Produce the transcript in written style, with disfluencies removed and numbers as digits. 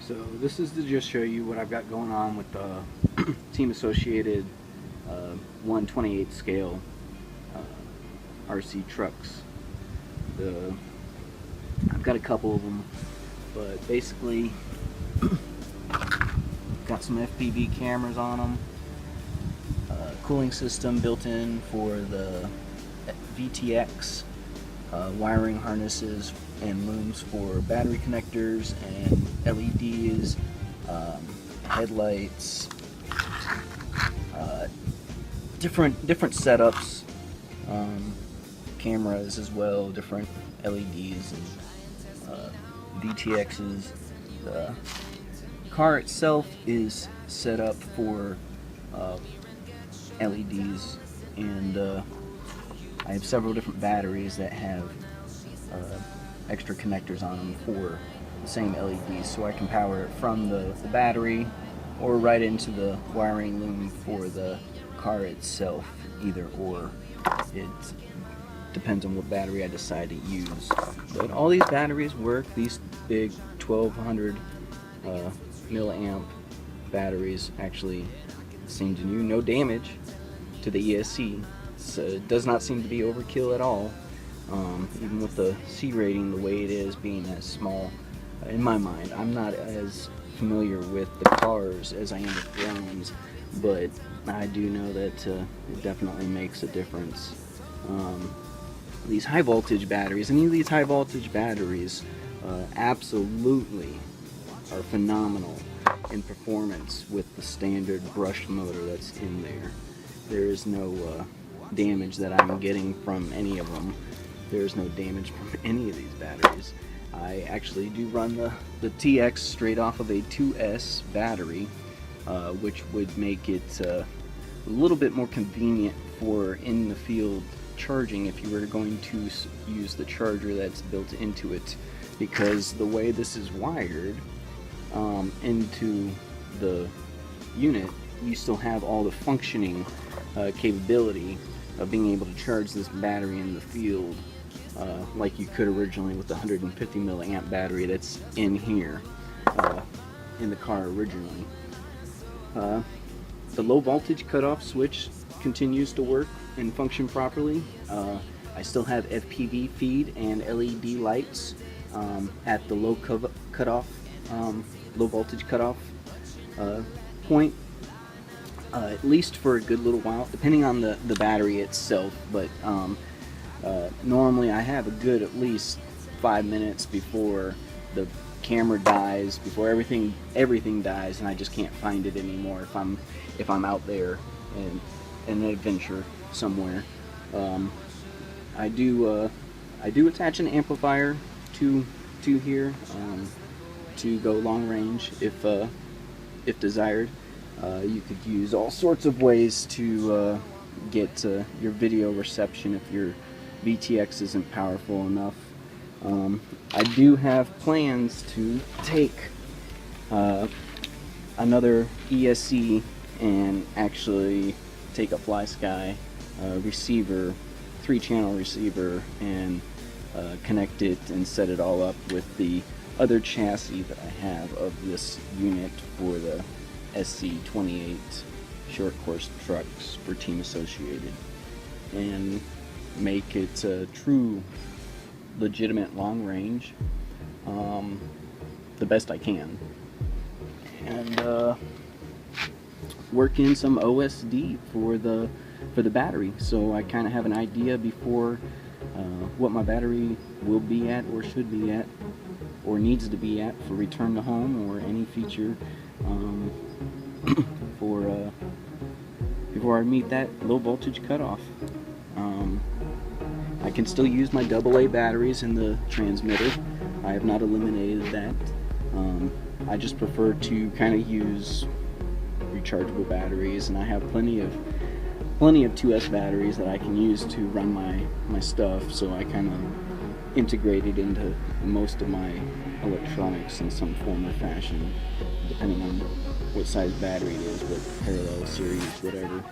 So this is to just show you what I've got going on with the Team Associated 1/28 scale RC trucks. I've got a couple of them, but basically got some FPV cameras on them, cooling system built in for the VTX, wiring harnesses and looms for battery connectors and LEDs, headlights, different setups, cameras as well, different LEDs and VTXs. The car itself is set up for LEDs, and I have several different batteries that have extra connectors on them for the same LEDs, so I can power it from the battery or right into the wiring loom for the car itself, either or. It depends on what battery I decide to use. But all these batteries work. These big 1200 milliamp batteries actually seem to do no damage to the ESC, so it does not seem to be overkill at all. Even with the C rating the way it is, being as small, in my mind. I'm not as familiar with the cars as I am with drones, but I do know that it definitely makes a difference. These high voltage batteries, any of these high voltage batteries absolutely are phenomenal in performance with the standard brushed motor that's in there. There is no damage that I'm getting from any of them. There's no damage from any of these batteries. I actually do run the TX straight off of a 2S battery, which would make it a little bit more convenient for in the field charging if you were going to use the charger that's built into it, because the way this is wired into the unit, you still have all the functioning capability of being able to charge this battery in the field like you could originally with the 150 milliamp battery that's in here in the car originally. The low voltage cutoff switch continues to work and function properly. I still have FPV feed and LED lights at the low voltage cutoff point, at least for a good little while, depending on the battery itself. But normally I have a good at least 5 minutes before the camera dies, before everything dies, and I just can't find it anymore if I'm out there in an adventure somewhere. I do attach an amplifier to here to go long range if desired. You could use all sorts of ways to get your video reception if your VTX isn't powerful enough. I do have plans to take another ESC and actually take a FlySky receiver, 3-channel receiver, and connect it and set it all up with the other chassis that I have of this unit for the SC28 short course trucks for Team Associated, and make it a true legitimate long range the best I can, and work in some OSD for the battery, so I kind of have an idea before what my battery will be at, or should be at, or needs to be at for return to home, or any feature for before I meet that low voltage cutoff. I can still use my AA batteries in the transmitter. I have not eliminated that. I just prefer to kind of use rechargeable batteries, and I have plenty of 2S batteries that I can use to run my stuff, so I kind of integrate it into most of my electronics in some form or fashion, depending on what size battery it is, what parallel series, whatever.